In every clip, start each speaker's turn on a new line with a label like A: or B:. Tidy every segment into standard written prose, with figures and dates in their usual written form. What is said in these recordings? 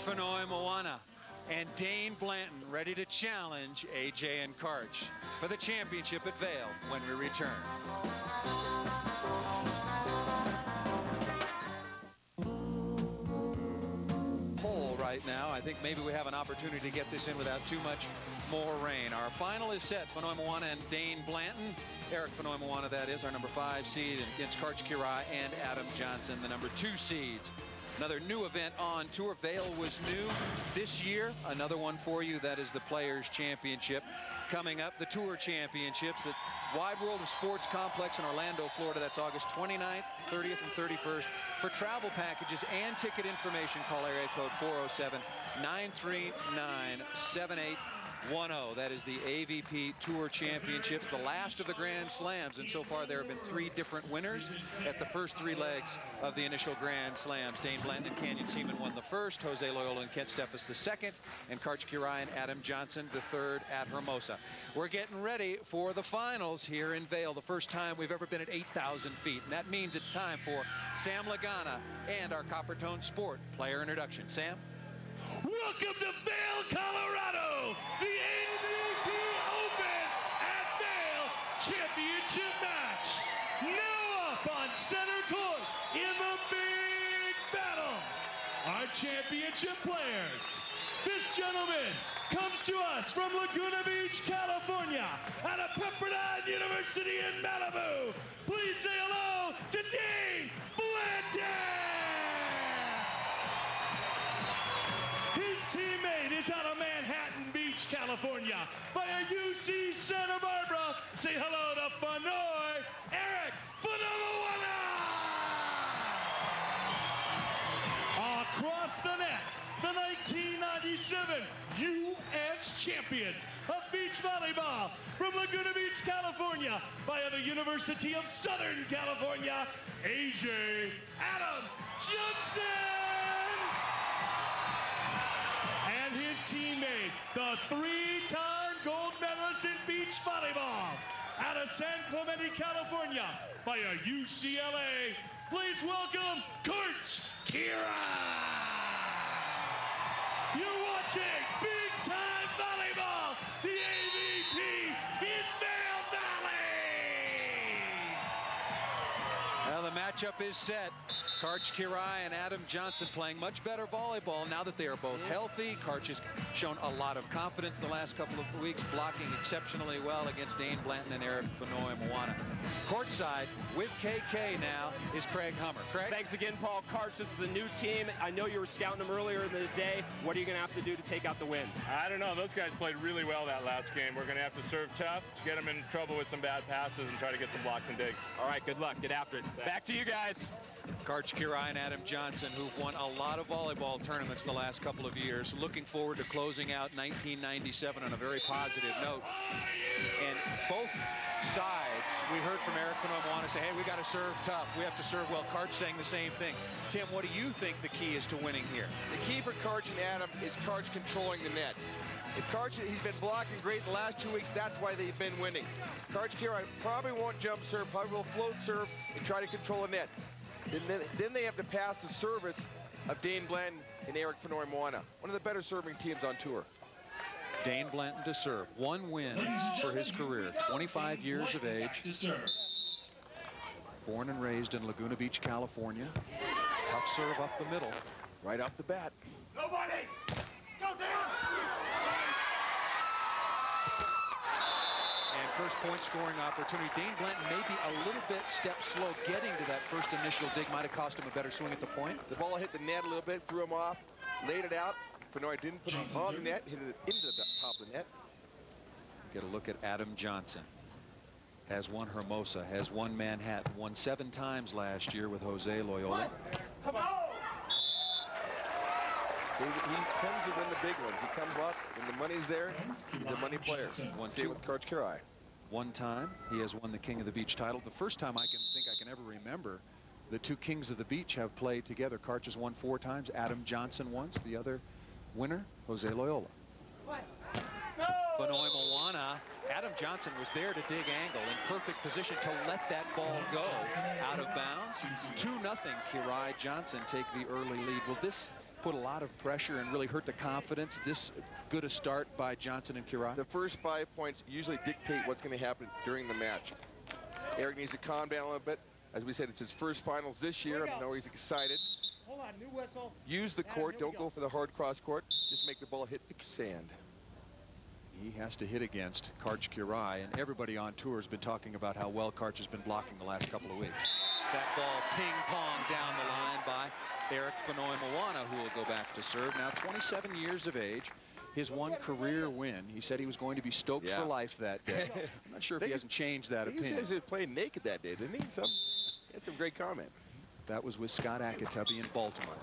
A: Fonoimoana and Dain Blanton ready to challenge AJ and Karch for the championship at Vail when we return. Hole right now. I think maybe we have an opportunity to get this in without too much more rain. Our final is set. Fonoimoana and Dain Blanton. Eric Fonoimoana, that is, our number 5 seed, against Karch and Adam Johnson, the number 2 seeds. Another new event on tour. Vail was new this year. Another one for you. That is the Players Championship. Coming up, the Tour Championships at Wide World of Sports Complex in Orlando, Florida. That's August 29th, 30th, and 31st. For travel packages and ticket information, call area code 407-939-7810. That is the AVP Tour Championships, the last of the Grand Slams, and so far there have been 3 different winners at the first 3 legs of the initial Grand Slams. Dain Blanton and Canyon Seaman won the first, Jose Loyola and Kent Steffes the second, and Karch and Adam Johnson the third at Hermosa. We're getting ready for the finals here in Vail, the first time we've ever been at 8,000 feet, and that means it's time for Sam Lagana and our Coppertone Sport player introduction. Sam?
B: Welcome to Vail, Colorado, the AVP Open at Vail Championship match. Now up on center court in the big battle, our championship players. This gentleman comes to us from Laguna Beach, California, out of Pepperdine University in Malibu. Please say hello to Dain Blanton. Teammate is out of Manhattan Beach, California, by a UC Santa Barbara. Say hello to Eric Fonoimoana. Across the net, the 1997 U.S. champions of beach volleyball from Laguna Beach, California, by the University of Southern California, AJ Adam Johnson. And his teammate, the 3-time gold medalist in beach volleyball, out of San Clemente, California, by a UCLA. Please welcome Karch. You're watching Big Time Volleyball, the AVP in Vail Valley.
A: Well, the matchup is set. Karch and Adam Johnson playing much better volleyball now that they are both healthy. Karch has shown a lot of confidence the last couple of weeks, blocking exceptionally well against Dain Blanton and Eric Fonoimoana. Courtside with KK now is Craig Hummer. Craig?
C: Thanks again, Paul. Karch, this is a new team. I know you were scouting them earlier in the day. What are you going to have to do to take out the win?
D: I don't know. Those guys played really well that last game. We're going to have to serve tough, get them in trouble with some bad passes, and try to get some blocks and digs.
C: All right, good luck. Get after it. Thanks. Back to you guys.
A: Karch and Adam Johnson, who've won a lot of volleyball tournaments the last couple of years, looking forward to closing out 1997 on a very positive note. And both sides, we heard from Eric Fonoimoana say, hey, we got to serve tough. We have to serve well. Karch saying the same thing. Tim, what do you think the key is to winning here?
E: The key for Karch and Adam is Karch controlling the net. If Karch, he's been blocking great the last 2 weeks, that's why they've been winning. Karch probably won't jump serve, probably will float serve and try to control the net. Then they have to pass the service of Dain Blanton and Eric Fonoimoana, one of the better serving teams on tour.
A: Dain Blanton to serve. 1 win for his career. 25 years of age. Born and raised in Laguna Beach, California. Tough serve up the middle.
E: Right off the bat.
B: Nobody! Go down!
A: First point scoring opportunity. Dain Blanton may be a little bit step slow getting to that first initial dig. Might have cost him a better swing at the point.
E: The ball hit the net a little bit, threw him off, laid it out. Fonoimoana didn't put it on the net, hit it into the top of the net.
A: Get a look at Adam Johnson. Has won Hermosa, has won Manhattan, won 7 times last year with Jose Loyola.
B: Come on!
E: He tends to win the big ones. He comes up when the money's there. He's a money player. See it with Karch.
A: 1 time he has won the King of the Beach title. The first time I can ever remember the 2 Kings of the Beach have played together. Karch has won 4 times. Adam Johnson once. The other winner, Jose Loyola.
B: What?
A: Fonoimoana. Adam Johnson was there to dig angle in perfect position to let that ball go out of bounds. 2-0. Kirai Johnson take the early lead. Will this put a lot of pressure and really hurt the confidence. This good a start by Johnson and Karch.
E: The first 5 points usually dictate what's going to happen during the match. Eric needs to calm down a little bit. As we said, it's his first finals this year. I know he's excited.
B: Hold on, new whistle.
E: Use the court. Don't go for the hard cross court. Just make the ball hit the sand.
A: He has to hit against Karch Karch, and everybody on tour has been talking about how well Karch has been blocking the last couple of weeks. That ball ping-pong down the line by Eric Fonoimoana, who will go back to serve. Now 27 years of age, his one career win. He said he was going to be stoked for life that day. I'm not sure if he hasn't changed that opinion.
E: He said he was playing naked that day, didn't he? He had some great comment.
A: That was with Scott Akatubby in Baltimore.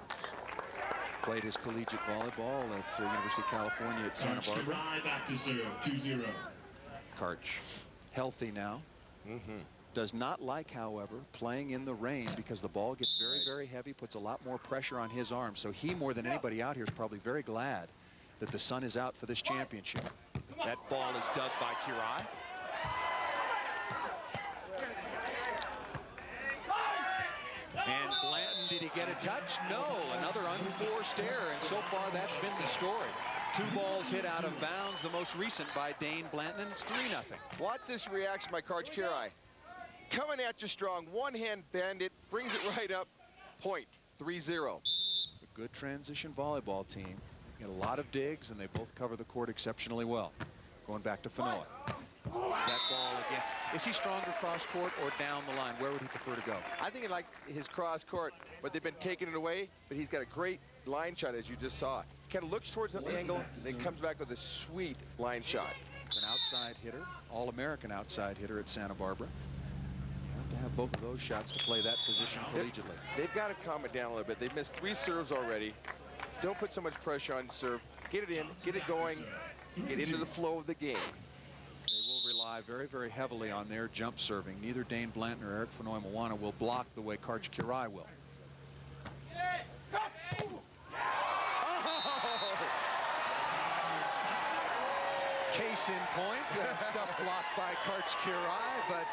A: Played his collegiate volleyball at University of California at Santa Barbara.
B: Back to serve, 2-0.
A: Karch, healthy now. Does not like, however, playing in the rain because the ball gets very, very heavy, puts a lot more pressure on his arm. So he, more than anybody out here, is probably very glad that the sun is out for this championship. That ball is dug by Karch. And Blanton, did he get a touch? No, another unforced error, and so far that's been the story. 2 balls hit out of bounds, the most recent by Dain Blanton, and it's 3-0.
E: Watch this reaction by Karch Karch. Coming at you strong, one-hand bandit, brings it right up, point, 3-0.
A: A good transition volleyball team. Get a lot of digs, and they both cover the court exceptionally well. Going back to Fonoy. That ball again. Is he stronger cross court or down the line? Where would he prefer to go?
E: I think he likes his cross court, but they've been taking it away. But he's got a great line shot, as you just saw. He kind of looks towards the angle, then comes back with a sweet line shot.
A: An outside hitter, All-American outside hitter at Santa Barbara. You have to have both of those shots to play that position collegiately.
E: They've got to calm it down a little bit. They've missed 3 serves already. Don't put so much pressure on serve. Get it in, get it going, get into the flow of the game.
A: They will rely very, very heavily on their jump serving. Neither Dain Blanton or Eric Fonoimoana will block the way Karch Karch will. Case in point, stuff blocked by Karch Karch, but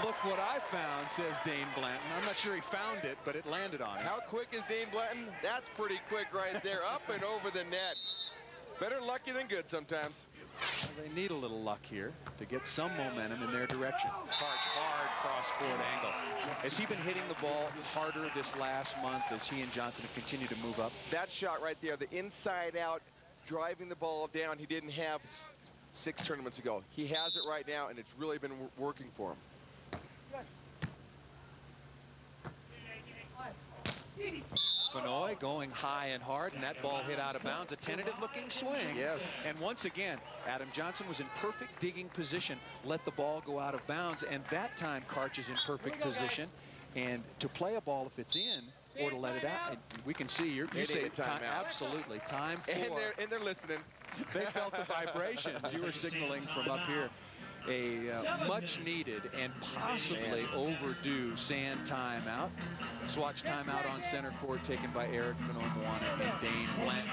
A: look what I found, says Dain Blanton. I'm not sure he found it, but it landed on him.
E: How quick is Dain Blanton? That's pretty quick right there, up and over the net. Better lucky than good sometimes.
A: Well, they need a little luck here to get some momentum in their direction. Karch, hard cross-court angle. Has he been hitting the ball harder this last month as he and Johnson have continued to move up?
E: That shot right there, the inside out, driving the ball down, he didn't have 6 tournaments ago. He has it right now, and it's really been working for him.
A: Fonoy going high and hard, and that ball hit out of bounds. A tentative-looking swing.
E: Yes.
A: And once again, Adam Johnson was in perfect digging position, let the ball go out of bounds, and that time Karch is in perfect position. And to play a ball if it's in, or to let it out, and we can see you say time, absolutely, time for.
E: And they're listening.
A: They felt the vibrations. You were signaling from up here. A much needed and possibly overdue sand timeout. Swatch timeout on center court taken by Eric Fonoimoana and Dain Blanton.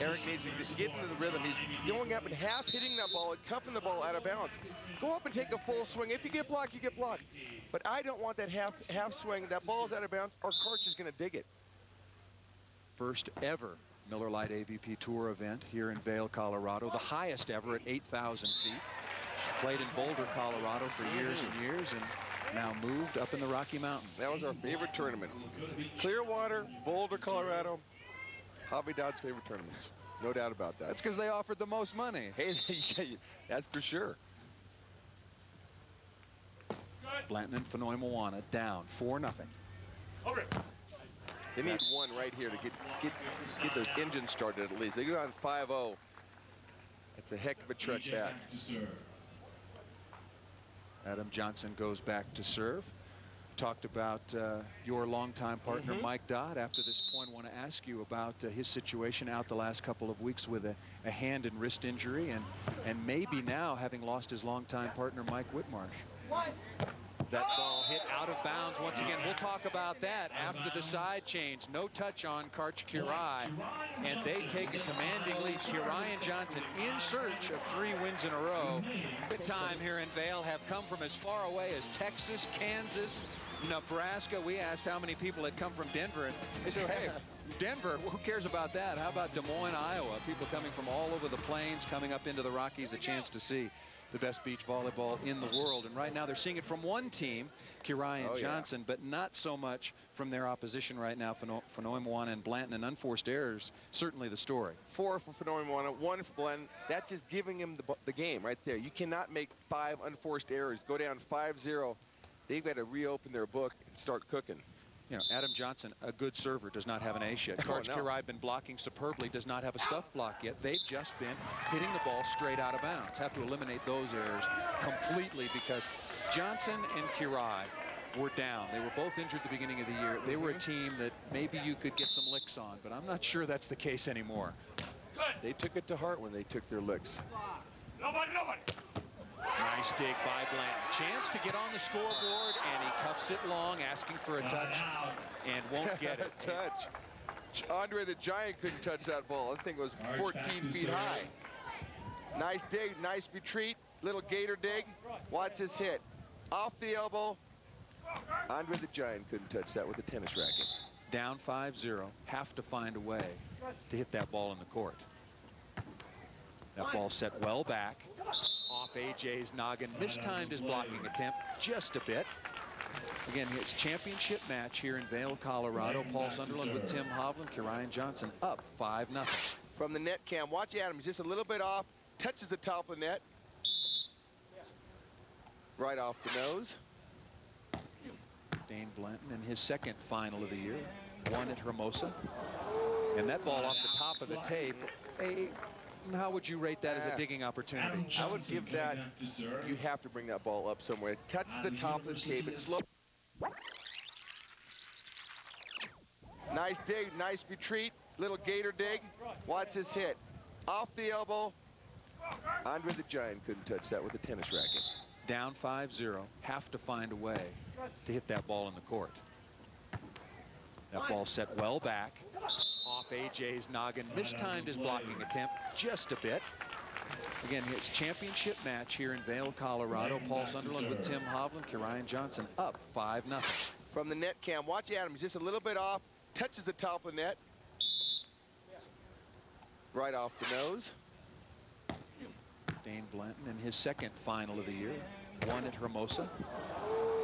E: Eric needs to get into the rhythm. He's going up and half hitting that ball and cuffing the ball out of bounds. Go up and take a full swing. If you get blocked, you get blocked. But I don't want that half swing. That ball's out of bounds, or Karch is going to dig it.
A: First ever Miller Lite AVP Tour event here in Vail, Colorado. The highest ever at 8,000 feet. Played in Boulder, Colorado for years and years, and now moved up in the Rocky Mountains.
E: That was our favorite tournament. Clearwater, Boulder, Colorado, Hobby Dodd's favorite tournaments. No doubt about that.
A: That's because they offered the most money.
E: Hey, that's for sure.
A: Blanton and Fonoimoana down 4-0.
E: They need one right here to get those engines started at least. They go on 5-0. That's a heck of a trek back.
A: Adam Johnson goes back to serve. Talked about your longtime partner, Mike Dodd. After this point, I want to ask you about his situation out the last couple of weeks with a hand and wrist injury, and maybe now having lost his longtime partner, Mike Whitmarsh. That ball hit out of bounds once again. We'll talk about that after the side change. No touch on Karch Karch, and they take a commanding lead. Karch and Johnson in search of 3 wins in a row. Good time here in Vail, have come from as far away as Texas, Kansas, Nebraska, we asked how many people had come from Denver, and they said, hey, Denver, who cares about that? How about Des Moines, Iowa? People coming from all over the plains, coming up into the Rockies, a chance to see the best beach volleyball in the world. And right now they're seeing it from one team, Karch and Johnson, but not so much from their opposition right now, Fonoimoana and Blanton, and unforced errors, certainly the story. 4
E: for Fonoimoana, 1 for Blanton. That's just giving him the game right there. You cannot make 5 unforced errors, go down 5-0. They've got to reopen their book and start cooking.
A: You know, Adam Johnson, a good server, does not have an ace yet. Karch Karch been blocking superbly, does not have a stuff block yet. They've just been hitting the ball straight out of bounds. Have to eliminate those errors completely because Johnson and Karch were down. They were both injured at the beginning of the year. They were a team that maybe you could get some licks on, but I'm not sure that's the case anymore.
E: They took it to heart when they took their licks.
B: Nobody.
A: Nice dig by Blanton. Chance to get on the scoreboard, and he cuffs it long, asking for a touch, and won't get it.
E: Touch. Andre the Giant couldn't touch that ball. That thing was 14 feet high. Nice dig, nice retreat, little gator dig. Watch this hit. Off the elbow. Andre the Giant couldn't touch that with a tennis racket.
A: Down 5-0, have to find a way to hit that ball in the court. That ball set well back. Off AJ's noggin, mistimed his blocking attempt just a bit. Again, his championship match here in Vail, Colorado. Paul Sunderland with Tim Hovland, Karch Johnson up 5-0.
E: From the net cam, watch Adams, just a little bit off, touches the top of the net. Right off the nose.
A: Dain Blanton in his second final of the year, won at Hermosa. And that ball off the top of the tape, how would you rate that as a digging opportunity?
E: I would give that, you have to bring that ball up somewhere. It touches the top of the tape. It's slow. Nice dig, nice retreat, little gator dig. Watch this hit. Off the elbow. Andre the Giant couldn't touch that with a tennis racket.
A: Down 5-0, have to find a way to hit that ball in the court. That ball set well back. Off AJ's noggin, mistimed his blocking attempt just a bit. Again, his championship match here in Vail, Colorado. Paul Sunderland with Tim Hovland, Karch Johnson up 5-0.
E: From the net cam, watch Adams, just a little bit off, touches the top of the net. Right off the nose.
A: Dain Blanton in his second final of the year, won at Hermosa.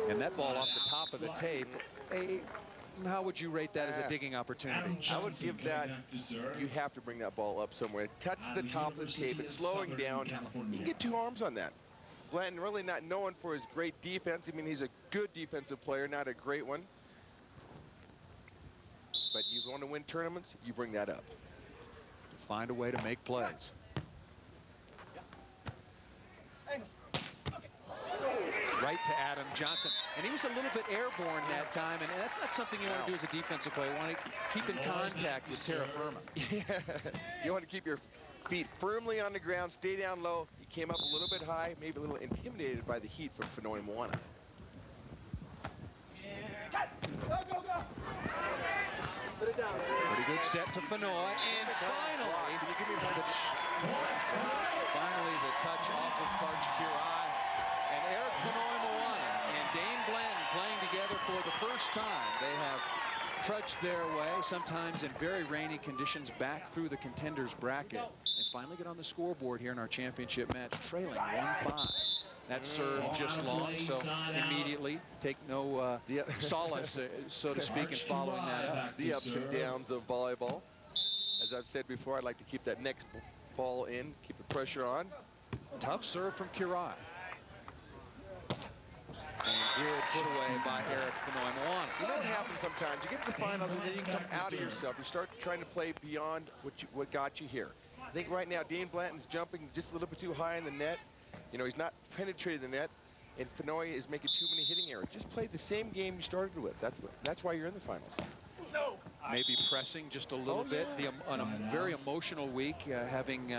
A: And that ball off the top of the tape, how would you rate that as a digging opportunity?
E: I would give that, you have to bring that ball up somewhere. It touches the top of the tape. It's slowing down. You can get 2 arms on that. Blanton really not known for his great defense. I mean, he's a good defensive player, not a great one. But you want to win tournaments, you bring that up.
A: Find a way to make plays. Right to Adam Johnson, and he was a little bit airborne that time, and that's not something you want to do as a defensive player. You want to keep in contact with terra firma.
E: You want to keep your feet firmly on the ground, stay down low. He came up a little bit high, maybe a little intimidated by the heat from Fonoimoana.
A: Pretty good set to Fonoy, and finally the touch off of Karch Karch. And Eric Fonoimoana and Dain Blanton playing together for the first time. They have trudged their way, sometimes in very rainy conditions, back through the contenders bracket. They finally get on the scoreboard here in our championship match, trailing 1-5. That serve just long, so immediately take no solace, so to speak, in following that up.
E: The ups and downs of volleyball. As I've said before, I'd like to keep that next ball in, keep the pressure on.
A: Tough serve from Karch. And good put away by Eric Fonoimoana.
E: You know what happens sometimes? You get to the finals and then you come out of yourself. You start trying to play beyond what got you here. I think right now Dain Blanton's jumping just a little bit too high in the net. You know, he's not penetrating the net, and Fonoy is making too many hitting errors. Just play the same game you started with. That's why you're in the finals.
A: Maybe pressing just a little bit. On a very emotional week, having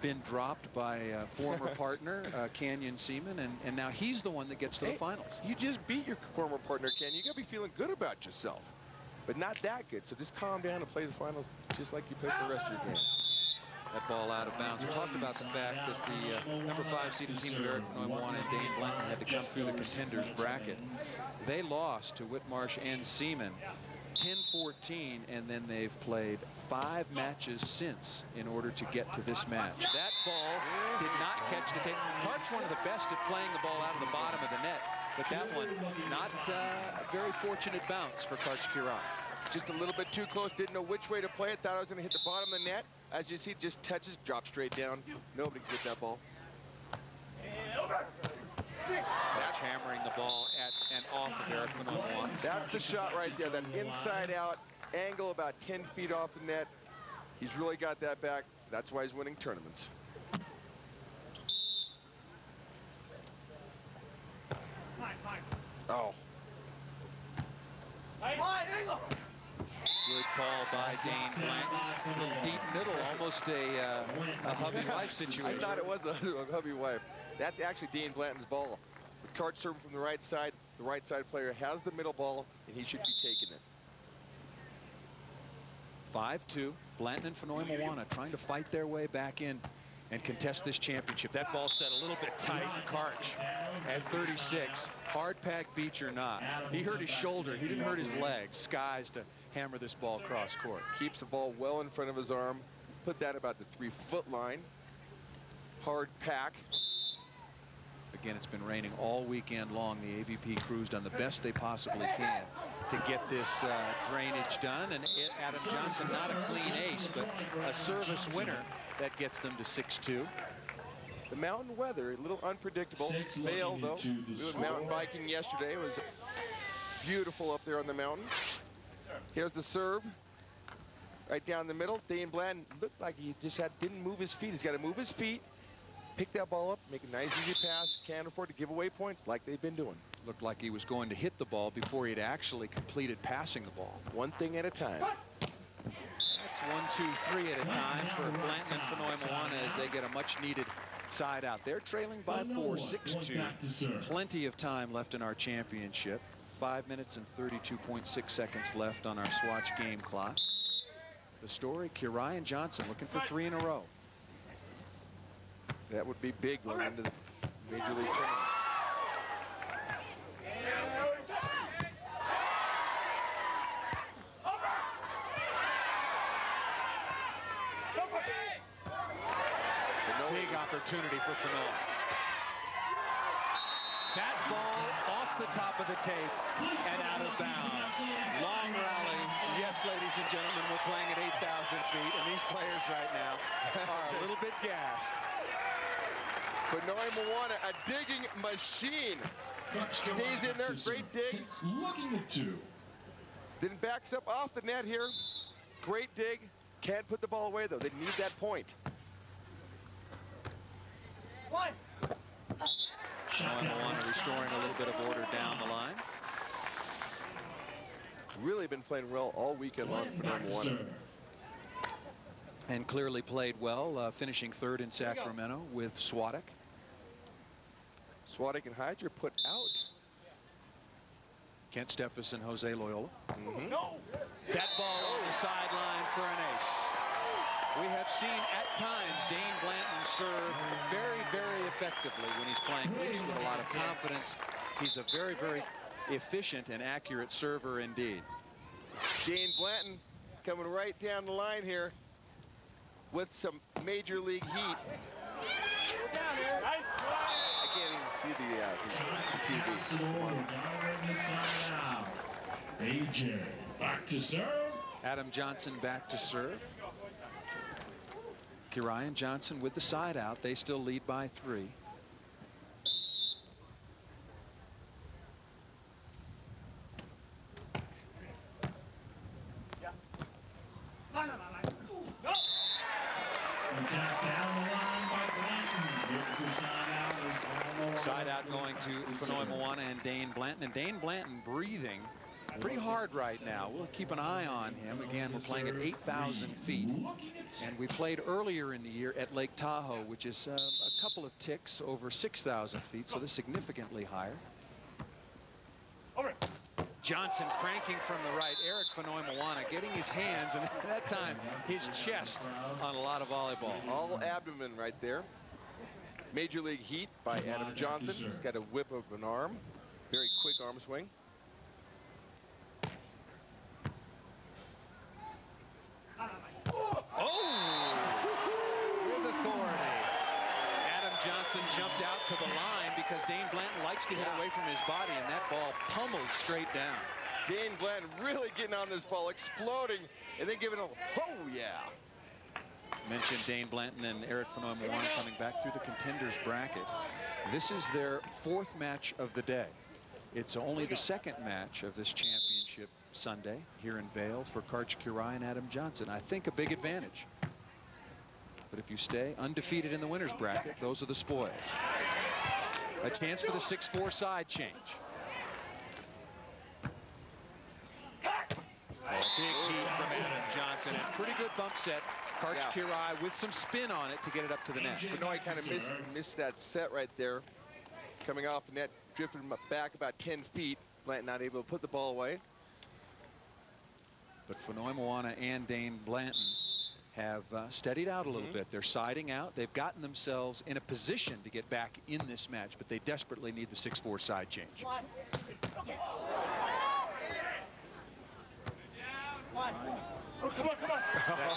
A: been dropped by a former partner, Canyon Seaman, and now he's the one that gets to the finals.
E: You just beat your former partner, Ken. You got to be feeling good about yourself, but not that good. So just calm down and play the finals just like you played the rest of your games.
A: That ball out of bounds. We talked about the fact that the number 5 seeded team of Eric Fonoimoana and Dain Blainton had to come through the contenders bracket. They lost to Whitmarsh and Seaman 10-14, and then they've played 5 matches since in order to get to this match. That ball did not catch the tape. Karch one of the best at playing the ball out of the bottom of the net, but that one not a very fortunate bounce for Karch Kirai.
E: Just a little bit too close, didn't know which way to play it, thought I was going to hit the bottom of the net. As you see, just touches, drops straight down. Nobody can get that ball.
A: Karch hammering the ball at and off of Eric Fonoimoana.
E: That's the shot right there, that inside out angle about 10 feet off the net. He's really got that back. That's why he's winning tournaments. Oh.
A: Good call by Dain Blainton. A little deep middle, almost a hubby-wife situation.
E: I thought it was a hubby-wife. That's actually Dain Blanton's ball. With Karch serving from the right side player has the middle ball, and he should be taking it.
A: 5-2. Blanton and Fonoimoana trying to fight their way back in and contest this championship. That ball set a little bit tight. Karch at 36. Hard pack beach or not. He hurt his shoulder. He didn't hurt his legs. Skies to hammer this ball across court.
E: Keeps the ball well in front of his arm. Put that about the 3-foot line. Hard pack.
A: Again, it's been raining all weekend long. The AVP crew's done the best they possibly can to get this drainage done. And Adam Johnson, not a clean ace, but a service winner that gets them to 6-2.
E: The mountain weather, a little unpredictable. Vail, though. We went mountain biking yesterday. It was beautiful up there on the mountain. Here's the serve. Right down the middle. Dain Blainton looked like he just didn't move his feet. He's got to move his feet, pick that ball up, make a nice easy pass. Can't afford to give away points like they've been doing.
A: Looked like he was going to hit the ball before he'd actually completed passing the ball.
E: One thing at a time.
A: That's 1, 2, 3 at a time for Blainton and Fonoimoana as they get a much needed side out. They're trailing by 4, 6-2. Plenty of time left in our championship. 5 minutes and 32.6 seconds left on our Swatch game clock. The story, Kirai and Johnson looking for 3 in a row.
E: That would be big going into the Major League tournament.
A: Big opportunity for Fonoimoana. That ball off the top of the tape and out of bounds. Long rally. Yes, ladies and gentlemen, we're playing at 8,000 feet, and these players right now are a little bit gassed.
E: Fonoimoana, a digging machine. Stays in there, great dig.
B: Looking at 2.
E: Then backs up off the net here. Great dig. Can't put the ball away, though. They need that point.
A: Fonoimoana restoring a little bit of order down the line.
E: Really been playing well all weekend long for Fonoimoana.
A: And clearly played well, finishing 3rd in Sacramento with Swadek.
E: Swadek and Hydra put out.
A: Kent Steffes and Jose Loyola.
B: No.
A: That ball on the sideline for an ace. We have seen at times Dain Blainton serve very, very effectively when he's playing loose with a lot of confidence. He's a very, very efficient and accurate server indeed.
E: Dain Blainton coming right down the line here with some Major League heat. I can't even see the TV.
B: AJ back to serve.
A: Adam Johnson back to serve. Kirai and Johnson with the side out. They still lead by 3. Side out going to Fonoimoana and Dain Blainton. And Dain Blainton breathing pretty hard right now. We'll keep an eye on him. Again, we're playing at 8,000 feet. And we played earlier in the year at Lake Tahoe, which is a couple of ticks over 6,000 feet, so this is significantly higher. Johnson cranking from the right. Eric Fonoimoana getting his hands, and at that time, his chest on a lot of volleyball.
E: All abdomen right there. Major League Heat by Adam Johnson. He's got a whip of an arm. Very quick arm swing.
A: Oh! With authority. Adam Johnson jumped out to the line because Dain Blanton likes to hit away from his body, and that ball pummels straight down.
E: Dain Blanton really getting on this ball, exploding, and then giving a, oh yeah.
A: Mentioned Dain Blanton and Eric Fonoimoana coming back through the contenders bracket. This is their 4th match of the day. It's only the 2nd match of this championship Sunday here in Vail for Karch and Adam Johnson. I think a big advantage. But if you stay undefeated in the winners bracket, those are the spoils. A chance for the 6-4 side change. Big heat from Adam Johnson, and pretty good bump set. Karch Kirai with some spin on it to get it up to the net.
E: Fonoy kind of missed that set right there. Coming off the net, drifted back about 10 feet. Blanton not able to put the ball away.
A: But Fonoimoana and Dain Blanton have steadied out a little bit. They're siding out. They've gotten themselves in a position to get back in this match, but they desperately need the 6-4 side change. That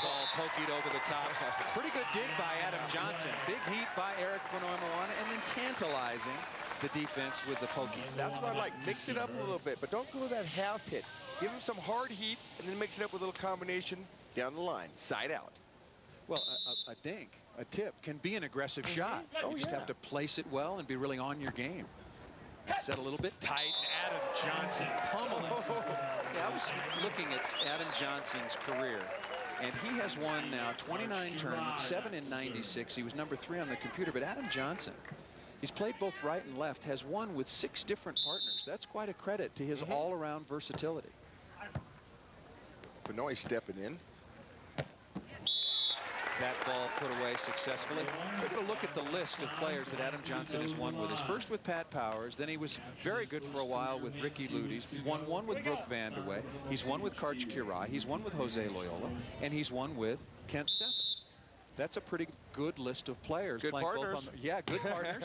A: ball poked over the top. Pretty good dig by Adam Johnson. Big heat by Eric Fonoimoana, and then tantalizing the defense with the poking.
E: That's what I like. Mix it up a little bit, but don't go with that half hit. Give him some hard heat, and then mix it up with a little combination down the line, side out.
A: Well, a dink, a tip can be an aggressive shot. You just have to place it well and be really on your game. Set a little bit tight, and Adam Johnson pummeling. Yeah, I was looking at Adam Johnson's career, and he has won now 29 tournaments, 7 in 96. He was number 3 on the computer, but Adam Johnson, he's played both right and left, has won with 6 different partners. That's quite a credit to his all-around versatility.
E: Fonoy stepping in.
A: That ball put away successfully. Take a look at the list of players that Adam Johnson has won with. His first with Pat Powers, then he was very good for a while with Ricky Ludes. He won 1 with Brooke Vanderway. He's won with Karch Kirai. He's won with Jose Loyola, and he's won with Kent Steffens. That's a pretty good list of players.
E: Good partners.
A: Both on the, yeah, good partners.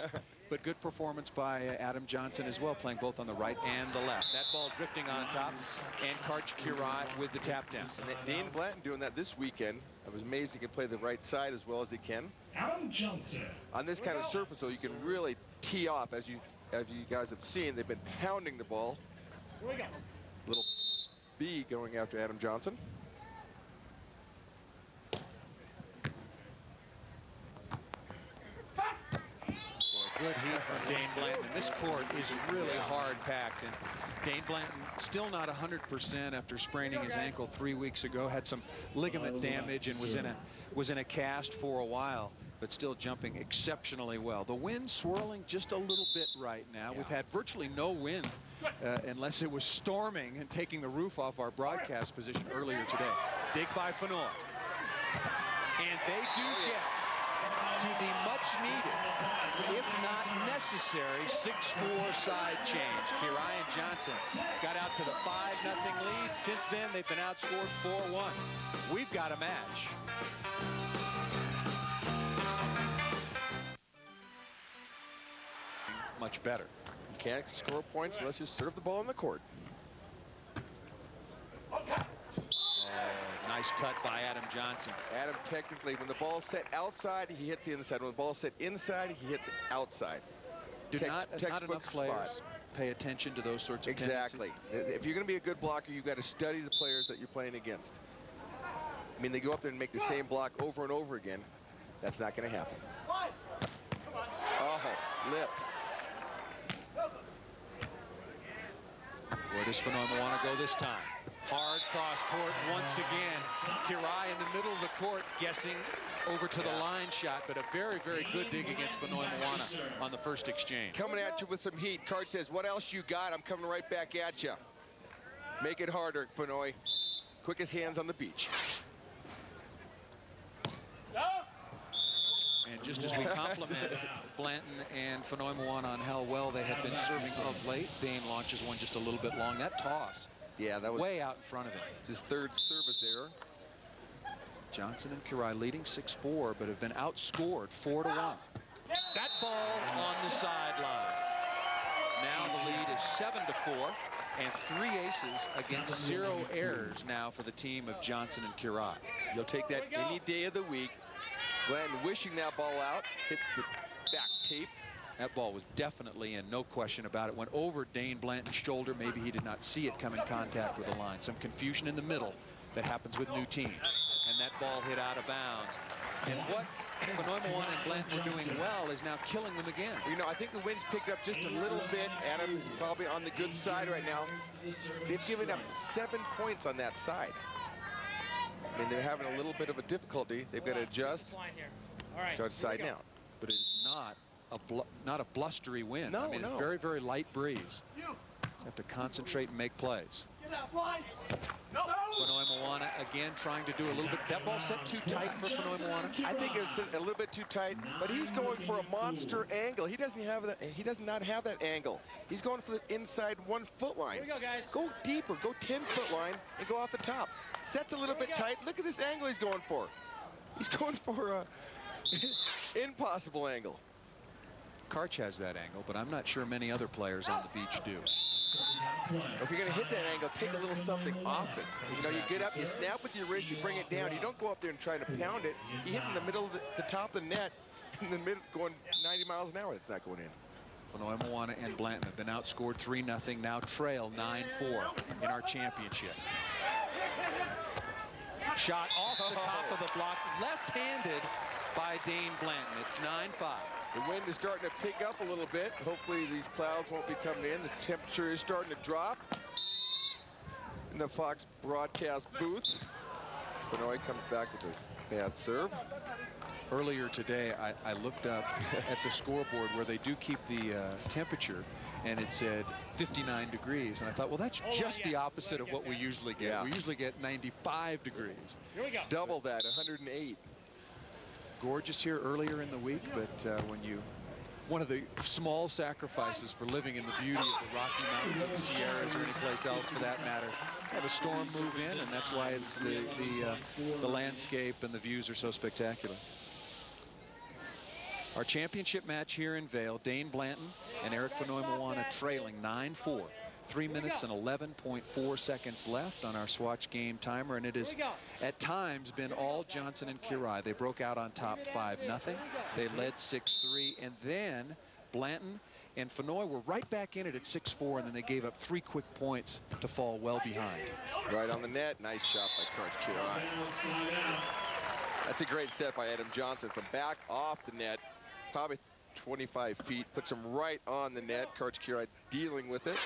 A: But good performance by Adam Johnson as well, playing both on the right and the left. That ball drifting on top, and Karch Kirai with the tap down.
E: And Dain Blanton doing that this weekend. I was amazed he can play the right side as well as he can.
B: Adam Johnson.
E: On this kind of surface, though, you can really tee off, as you guys have seen. They've been pounding the ball. Little B going after Adam Johnson.
A: Good heat from Dain Blanton. This court is really hard packed, and Dain Blanton still not 100% after spraining his ankle 3 weeks ago. Had some ligament damage and was in a cast for a while, but still jumping exceptionally well. The wind swirling just a little bit right now. We've had virtually no wind unless it was storming and taking the roof off our broadcast position earlier today. Dig by Fonoy, and they do get to the much needed, if not necessary, 6-4 side change. Kirai and Johnson got out to the 5-0 lead. Since then, they've been outscored 4-1. We've got a match. Much better.
E: You can't score points unless you serve the ball in the court.
A: Nice cut by Adam Johnson.
E: Adam, technically, when the ball's set outside, he hits the inside. When the ball's set inside, he hits outside.
A: Not enough players pay attention to those sorts of
E: Exactly.
A: tendencies.
E: If you're going to be a good blocker, you've got to study the players that you're playing against. I mean, they go up there and make the same block over and over again. That's not going to happen. Oh, lipped.
A: Where does Fonoimoana go this time? Hard cross court once again. Kirai in the middle of the court guessing over to the line shot, but a very, very good dig against Fonoimoana on the first exchange.
E: Coming at you with some heat. Karch says, what else you got? I'm coming right back at you. Make it harder, Fonoy. Quickest hands on the beach.
A: And just as we compliment Blainton and Fonoimoana on how well they have been serving of late, Dain launches one just a little bit long. That toss,
E: yeah, that was
A: way out in front of him.
E: It's his third service error.
A: Johnson and Kirai leading 6-4, but have been outscored 4-1. That ball on the sideline. Now the lead is 7-4, and 3 aces against 0 errors now for the team of Johnson and Kirai.
E: You'll take that any day of the week. Blainton wishing that ball out, hits the back tape.
A: That ball was definitely in, no question about it. Went over Dain Blanton's shoulder. Maybe he did not see it come in contact with the line. Some confusion in the middle that happens with new teams. And that ball hit out of bounds. And what Fonoimoana and Blanton were doing well is now killing them again.
E: You know, I think the wind's picked up just a little bit. Adam is probably on the good side right now. They've given up 7 points on that side. I mean, they're having a little bit of a difficulty. They've got to adjust. Start side now.
A: But it is not a blustery wind.
E: No,
A: I mean,
E: no.
A: Very, very light breeze. Have to concentrate and make plays. Fonoimoana again trying to do a little bit. That ball set too tight for Fonoimoana.
E: I think it's a little bit too tight, but he's going for a monster angle. He doesn't have that. He does not have that angle. He's going for the inside 1 foot line.
C: Here we go, guys.
E: Go deeper. Go 10 foot line and go off the top. Sets a little bit tight. Look at this angle he's going for. He's going for a impossible angle.
A: Karch has that angle, but I'm not sure many other players on the beach do.
E: If you're going to hit that angle, take a little something off it. You know, you get up, you snap with your wrist, you bring it down. You don't go up there and try to pound it. You hit in the middle of the top of the net, in the middle, going 90 miles an hour. It's not going in.
A: Fonoimoana and Blanton have been outscored 3-0, now trail 9-4 in our championship. Shot off the top of the block, left-handed by Dain Blanton. It's 9-5.
E: The wind is starting to pick up a little bit. Hopefully these clouds won't be coming in. The temperature is starting to drop in the Fox broadcast booth. Fonoy comes back with his bad serve.
A: Earlier today, I looked up at the scoreboard where they do keep the temperature, and it said 59 degrees. And I thought, well, that's just the opposite of what we usually get.
E: Yeah.
A: We usually get 95 degrees.
C: Here we go.
E: Double that, 108.
A: Gorgeous here earlier in the week, but one of the small sacrifices for living in the beauty of the Rocky Mountains and the Sierras or any place else for that matter, have a storm move in, and that's why it's the landscape and the views are so spectacular. Our championship match here in Vail, Dain Blanton and Eric Fonoimoana trailing 9-4. 3 minutes and 11.4 seconds left on our Swatch game timer, and it has at times been all Johnson and Kirai. They broke out on top 5-0. They led 6-3, and then Blanton and Fonoy were right back in it at 6-4, and then they gave up 3 quick points to fall well behind.
E: Right on the net. Nice shot by Karch Kirai. That's a great set by Adam Johnson from back off the net, probably 25 feet. Puts him right on the net. Karch Kirai dealing with it.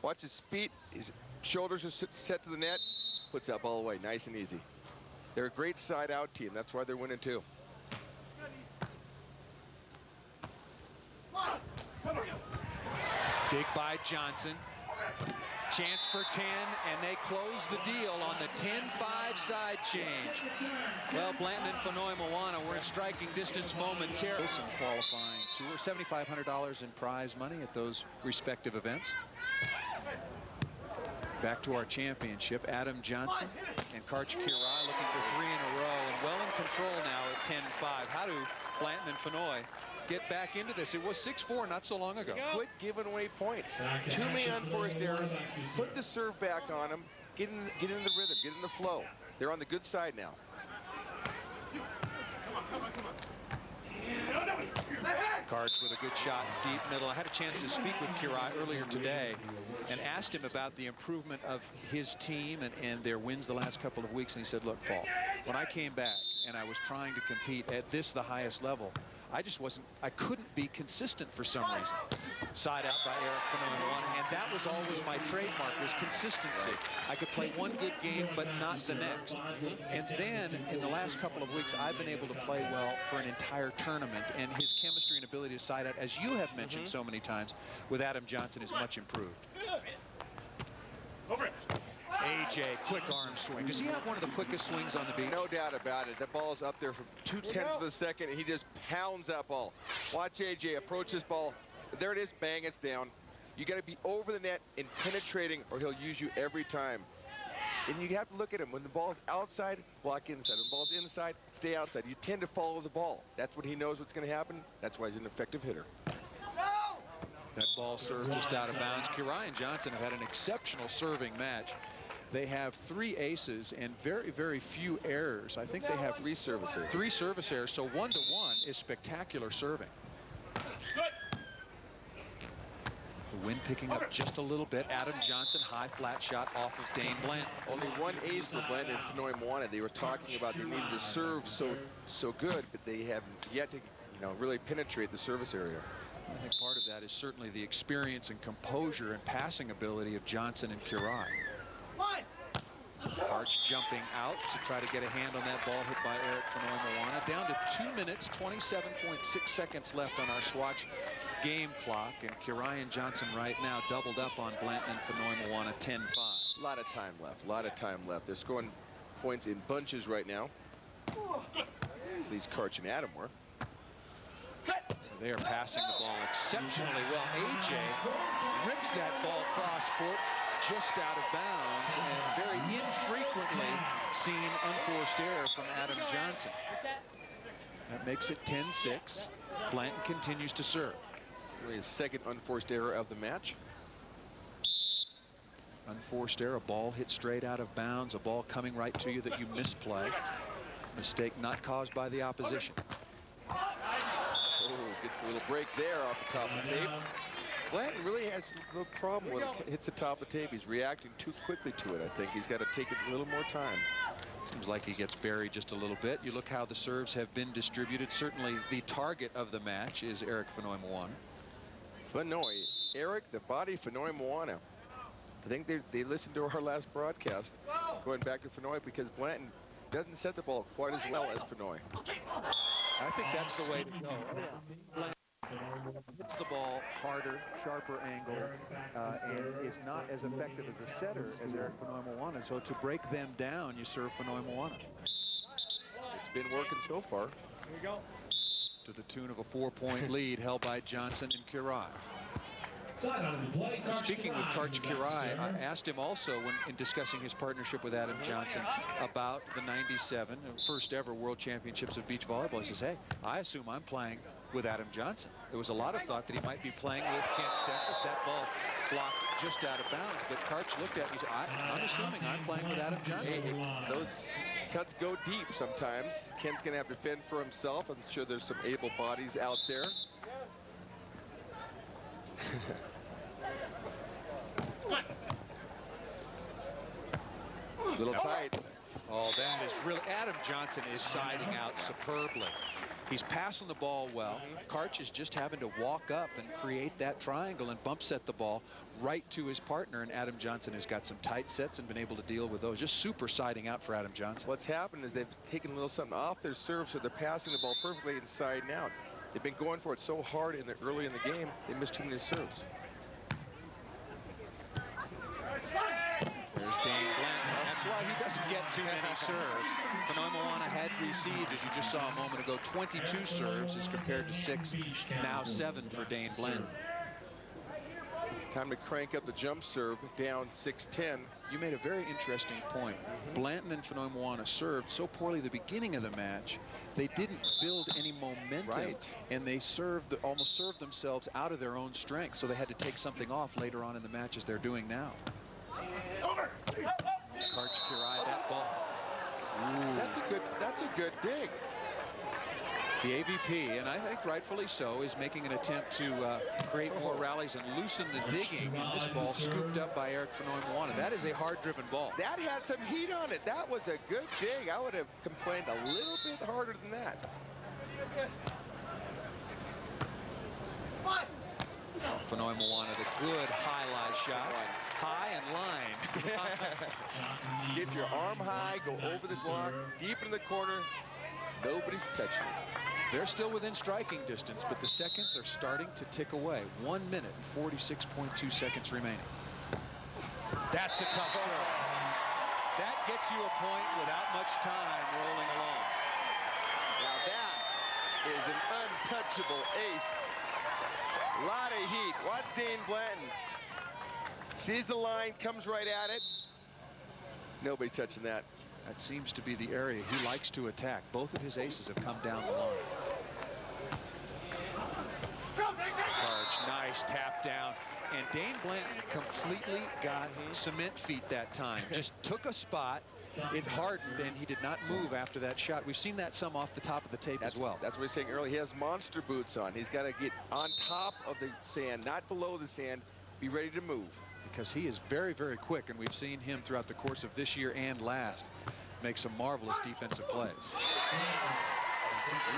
E: Watch his feet, his shoulders are set to the net, puts that ball away, nice and easy. They're a great side-out team. That's why they're winning, too.
A: Dig by Johnson. Chance for 10, and they close the deal on the 10-5 side change. Well, Blanton and Fonoimoana were in striking distance momentarily. Some qualifying tour, $7,500 in prize money at those respective events. Back to our championship, Adam Johnson and Karch Kirai looking for 3 in a row, and well in control now at 10-5. How do Blanton and Fonoy get back into this? It was 6-4 not so long ago.
E: Quit giving away points. Too many unforced errors. Put the serve back on them. Get in the rhythm. Get in the flow. They're on the good side now.
A: Karch with a good shot deep middle. I had a chance to speak with Kirai earlier today and asked him about the improvement of his team and their wins the last couple of weeks. And he said, look, Paul, when I came back and I was trying to compete at the highest level, I couldn't be consistent for some reason. Side out by Eric Fonoimoana, and that was always my trademark, was consistency. I could play one good game, but not the next. And then, in the last couple of weeks, I've been able to play well for an entire tournament, and his chemistry and ability to side out, as you have mentioned so many times, with Adam Johnson is much improved. AJ, quick arm swing. Does he have one of the quickest swings on the beach?
E: No doubt about it. The ball's up there for 0.2 of a second, and he just pounds that ball. Watch AJ approach this ball. There it is, bang, it's down. You got to be over the net and penetrating, or he'll use you every time. And you have to look at him. When the ball's outside, block inside. When the ball's inside, stay outside. You tend to follow the ball. That's what he knows what's going to happen. That's why he's an effective hitter.
A: That ball served just out of bounds. Karch and Johnson have had an exceptional serving match. They have 3 aces and very, very few errors. I think they have 3 service errors. 3 service errors, so 1-to-1 is spectacular serving. The wind picking up just a little bit. Adam Johnson, high flat shot off of Dain Blanton.
E: Only 1 ace for Blainton and Fonoimoana. They were talking about they needed to serve so good, but they haven't yet to, really penetrate the service area.
A: I think part of that is certainly the experience and composure and passing ability of Johnson and Karch. Karch jumping out to try to get a hand on that ball hit by Eric Fonoimoana. Down to 2 minutes, 27.6 seconds left on our Swatch game clock, and Karch and Johnson right now doubled up on Blainton and Fonoimoana 10-5.
E: A lot of time left. A lot of time left. They're scoring points in bunches right now. At least Karch and Adam were.
A: They are passing the ball exceptionally well. AJ rips that ball cross court just out of bounds, and very infrequently seen unforced error from Adam Johnson. That makes it 10-6. Blainton continues to serve.
E: Really his second unforced error of the match.
A: Unforced error, a ball hit straight out of bounds, a ball coming right to you that you misplay. Mistake not caused by the opposition.
E: Oh, gets a little break there off the top of the tape. Blainton really has no problem when it hits the top of the tape. He's reacting too quickly to it. I think he's got to take it a little more time.
A: Seems like he gets buried just a little bit. You look how the serves have been distributed. Certainly the target of the match is Eric Fonoimoana.
E: Eric, the body Fonoimoana. I think they listened to our last broadcast, going back to Fonoy, because Blainton doesn't set the ball quite as well as Fonoy.
A: I think that's the way to go. Blainton hits the ball harder, sharper angles, and is not as effective as a setter as Eric Fonoimoana. So to break them down, you serve Fonoimoana.
E: It's been working so far.
B: Here we go.
A: To the tune of a 4-point lead held by Johnson and Karch. Speaking with Karch Karch, I asked him also in discussing his partnership with Adam Johnson about the 97 first ever World Championships of beach volleyball. He says, hey, I assume I'm playing with Adam Johnson. There was a lot of thought that he might be playing with Kent Steffes. That ball blocked just out of bounds, but Karch looked at me and said, I'm assuming I'm playing with Adam Johnson.
E: Hey, those cuts go deep sometimes. Kent's going to have to fend for himself. I'm sure there's some able bodies out there. Little tight.
A: Oh, that is really, Adam Johnson is siding out superbly. He's passing the ball well. Karch is just having to walk up and create that triangle and bump set the ball right to his partner, and Adam Johnson has got some tight sets and been able to deal with those. Just super siding out for Adam Johnson.
E: What's happened is they've taken a little something off their serve, so they're passing the ball perfectly inside and out. They've been going for it so hard early in the game, they missed too many serves.
A: There's Dain Blanton. That's why he doesn't get too many serves. Fonoimoana had received, as you just saw a moment ago, 22 serves as compared to 6, now 7 for Dain Blanton.
E: Time to crank up the jump serve, down 6-10.
A: You made a very interesting point. Blanton and Fonoimoana served so poorly at the beginning of the match, they didn't build any momentum, and they almost served themselves out of their own strength, so they had to take something off later on in the match, as they're doing now. Karch Karch, that ball. Ooh.
E: That's a good dig.
A: The AVP, and I think rightfully so, is making an attempt to create more rallies and loosen the digging. And this ball scooped up by Eric Fonoimoana. That is a hard-driven ball.
E: That had some heat on it. That was a good dig. I would have complained a little bit harder than that.
A: Fonoimoana, the good highlight shot. High and line.
E: Get your arm high, go over the block, deep in the corner. Nobody's touching it.
A: They're still within striking distance, but the seconds are starting to tick away. 1 minute and 46.2 seconds remaining. That's a tough serve. That gets you a point without much time rolling along.
E: Now that is an untouchable ace. A lot of heat. Watch Dain Blanton. Sees the line, comes right at it. Nobody touching that.
A: That seems to be the area he likes to attack. Both of his aces have come down the line. Karch, nice tap down. And Dain Blanton completely got cement feet that time. Just took a spot, it hardened, and he did not move after that shot. We've seen that some off the top of the tape as well.
E: That's what we were saying earlier. He has monster boots on. He's got to get on top of the sand, not below the sand, be ready to move.
A: Because he is very, very quick, and we've seen him throughout the course of this year and last make some marvelous defensive plays.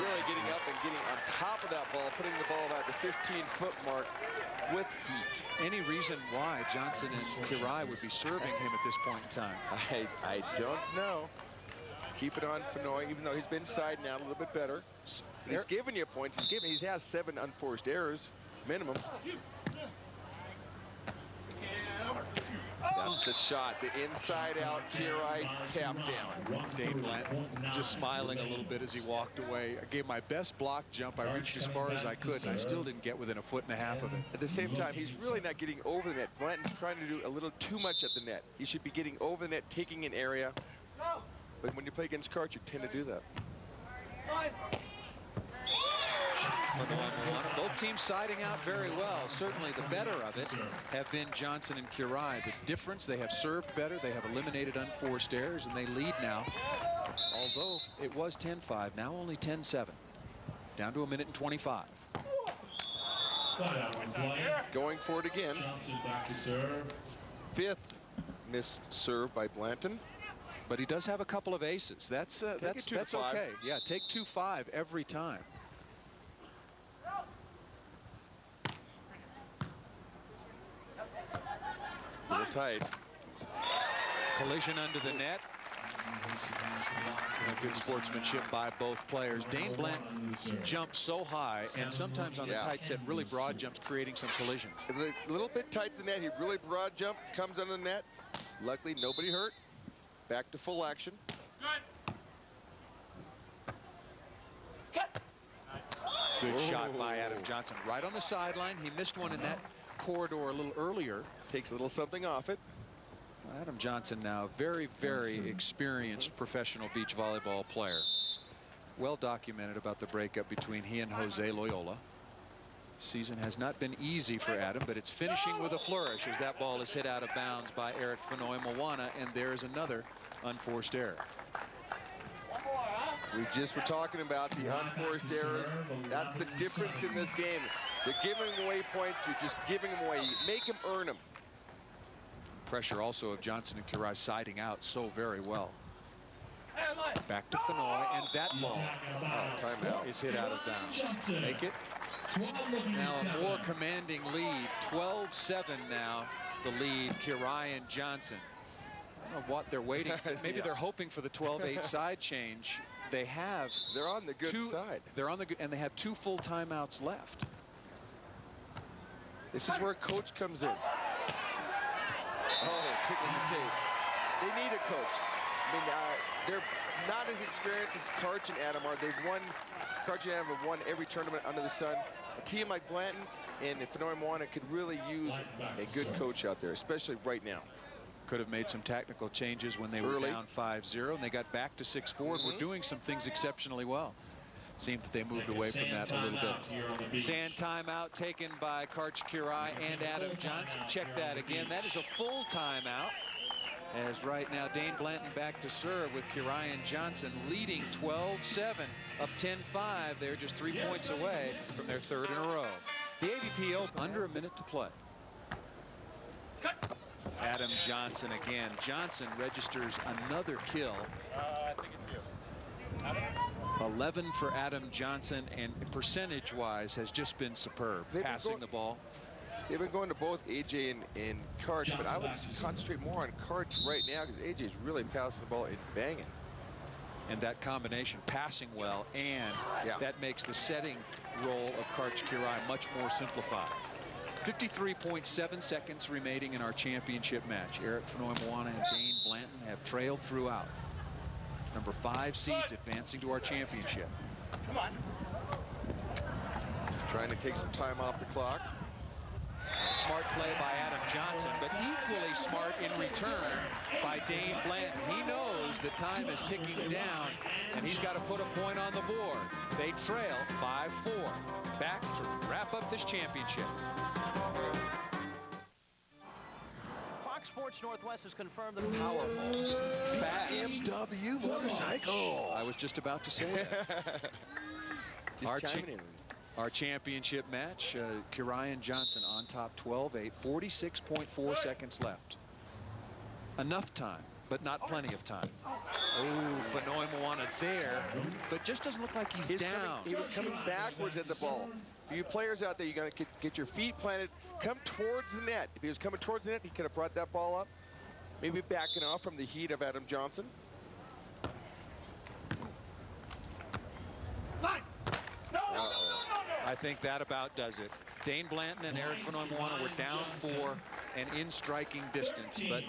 E: Really getting up and getting on top of that ball, putting the ball at the 15-foot mark with feet.
A: Any reason why Johnson and Kirai would be serving him at this point in time?
E: I don't know. Keep it on Fonoy, even though he's been siding out a little bit better. But he's giving you points. He has 7 unforced errors minimum. That's the shot, the inside-out Kirai tap down.
A: Dain Blanton just smiling a little bit as he walked away. I gave my best block jump. I reached as far as I could, and I still didn't get within 1.5 feet of it.
E: At the same time, he's really not getting over the net. Blanton's trying to do a little too much at the net. He should be getting over the net, taking an area. But when you play against Karch, you tend to do that.
A: Both teams siding out very well. Certainly the better of it have been Johnson and Kirai. The difference, they have served better, they have eliminated unforced errors, and they lead now. Although it was 10-5, now only 10-7. Down to 1:25.
E: Going for it again.
B: Johnson back to serve.
E: 5th missed serve by Blanton.
A: But he does have a couple of aces. That's okay. Yeah, take 2-5 every time.
E: A little tight.
A: Collision under the net. Good sportsmanship by both players. Dain Blanton jumps so high, and sometimes on the tight set, really broad jumps, creating some collisions.
E: A little bit tight to the net. He really broad jump, comes under the net. Luckily, nobody hurt. Back to full action.
A: Good shot by Adam Johnson. Right on the sideline. He missed one in that corridor a little earlier.
E: Takes a little something off it.
A: Adam Johnson now, very, very experienced professional beach volleyball player. Well documented about the breakup between he and Jose Loyola. Season has not been easy for Adam, but it's finishing with a flourish as that ball is hit out of bounds by Eric Fonoimoana, and there's another unforced error.
E: We just were talking about the unforced errors. That's the difference in this game. They're giving away points. You're just giving them away. Make them earn them.
A: Pressure also of Johnson and Kirai siding out so very well. Back to Fonoy, and that ball is hit out of bounds. Make it. Now a more commanding lead. 12-7 now, the lead, Kirai and Johnson. I don't know what they're waiting. Maybe they're hoping for the 12-8 side change. They have.
E: They're on the good side.
A: They're on the good, and they have 2 full timeouts left.
E: This is where coach comes in. Oh, tickles the tape. They need a coach. I mean, they're not as experienced as Karch and Adam are. They've won. Karch and Adam have won every tournament under the sun. A team like Blainton and Fonoimoana could really use a good coach out there, especially right now.
A: Could have made some tactical changes when they were down 5-0, and they got back to 6-4 and were doing some things exceptionally well. Seemed that they moved away from that a little bit. Sand timeout taken by Karch, Kirai, and Adam Johnson. Check that again. That is a full timeout. As right now, Dain Blanton back to serve with Kirai and Johnson leading 12-7, up 10-5. They're just 3 points away from their 3rd in a row. The AVP Open, under a minute to play. Adam Johnson again. Johnson registers another kill.
D: I think it's you.
A: 11 for Adam Johnson, and percentage-wise has just been superb. Passing the ball.
E: They've been going to both AJ and Karch, but I would concentrate more on Karch right now because AJ is really passing the ball and banging.
A: And that combination, passing well, and that makes the setting role of Karch Kirai much more simplified. 53.7 seconds remaining in our championship match. Eric Fonoimoana and Dain Blanton Blanton have trailed throughout. Number 5 seeds advancing to our championship.
B: Come on.
E: Trying to take some time off the clock.
A: Smart play by Adam Johnson, but equally smart in return by Dain Blanton. He knows that time is ticking down, and he's got to put a point on the board. They trail 5-4. Back to wrap up this championship.
F: Fox Sports Northwest has confirmed the powerful
E: BMW motorcycle.
A: I was just about to say that. Our championship match, Kirian Johnson on top 12-8, 46.4 seconds left. Enough time, but not plenty of time. Oh, Fonoimoana there, but just doesn't look like he's down.
E: He was coming backwards at the ball. For you players out there, you got to get your feet planted, come towards the net. If he was coming towards the net, he could have brought that ball up. Maybe backing off from the heat of Adam Johnson.
A: I think that about does it. Dain Blanton and Eric Fonoimoana were down 4 and in striking distance, but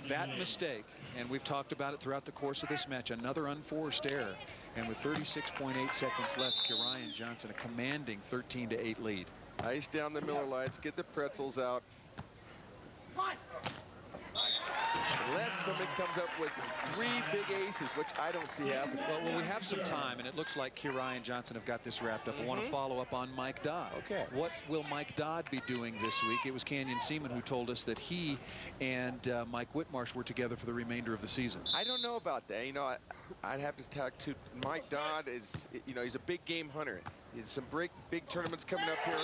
A: that mistake, and we've talked about it throughout the course of this match, another unforced error, and with 36.8 seconds left, Kirian Johnson a commanding 13-8 lead.
E: Ice down the Miller Lights, get the pretzels out. Unless somebody comes up with 3 big aces, which I don't see happening.
A: Well, we have some time, and it looks like Kirian Johnson have got this wrapped up. I want to follow up on Mike Dodd.
E: Okay.
A: What will Mike Dodd be doing this week? It was Canyon Seaman who told us that he and Mike Whitmarsh were together for the remainder of the season.
E: I don't know about that. You know, I'd have to talk to Mike Dodd. He's a big game hunter. There's some big tournaments coming up here.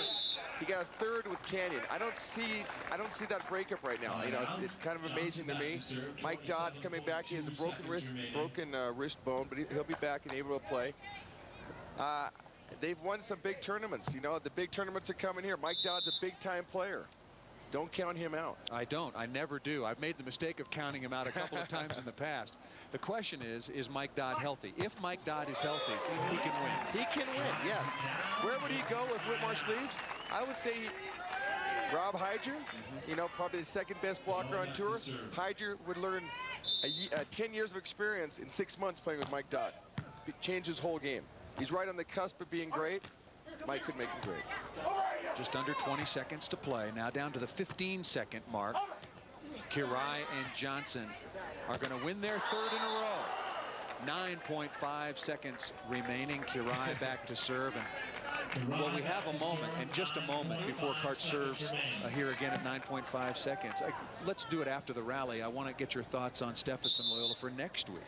E: He got a 3rd with Canyon. I don't see that breakup right now. You know, it's kind of amazing to me. Mike Dodd's coming back. He has a broken wrist bone, but he'll be back and able to play. They've won some big tournaments. You know, the big tournaments are coming here. Mike Dodd's a big-time player. Don't count him out.
A: I don't. I never do. I've made the mistake of counting him out a couple of times in the past. The question is Mike Dodd healthy? If Mike Dodd is healthy, he can win.
E: He can win, yes. Where would he go if Whitmarsh leaves? I would say Rob Hyger, you know, probably the 2nd best blocker on tour. Hyger would learn 10 years of experience in 6 months playing with Mike Dodd. Change his whole game. He's right on the cusp of being great. Mike could make him great.
A: Just under 20 seconds to play. Now down to the 15-second mark. Kirian and Johnson are going to win their 3rd in a row. 9.5 seconds remaining. Kirian back to serve. And, well, we have a moment, and just a moment before Karch serves here again at 9.5 seconds. Let's do it after the rally. I want to get your thoughts on Stephenson Loyola for next week.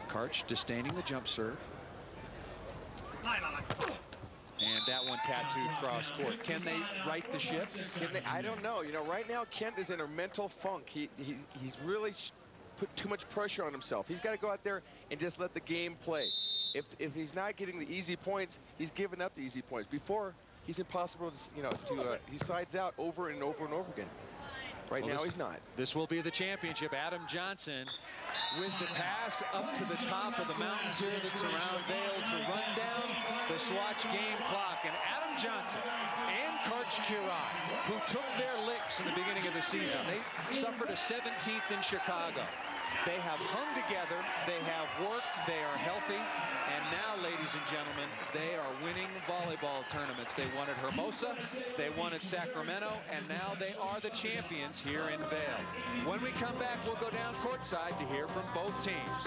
A: Karch disdaining the jump serve. And that one tattooed cross court. Can they right the ship?
E: I don't know. You know, right now Kent is in a mental funk. He's really put too much pressure on himself. He's got to go out there and just let the game play. If he's not getting the easy points, he's giving up the easy points. Before, he's impossible to, you know, he sides out over and over and over again. Right now, he's not.
A: This will be the championship. Adam Johnson with the pass up to the top of the mountains here that surround Vail to run down the Swatch game clock. And Adam Johnson and Karch Kirian, who took their licks in the beginning of the season, they suffered a 17th in Chicago. They have hung together, they have worked, they are healthy, and now, ladies and gentlemen, they are winning volleyball tournaments. They won at Hermosa, they won at Sacramento, and now they are the champions here in Vail. When we come back, we'll go down courtside to hear from both teams.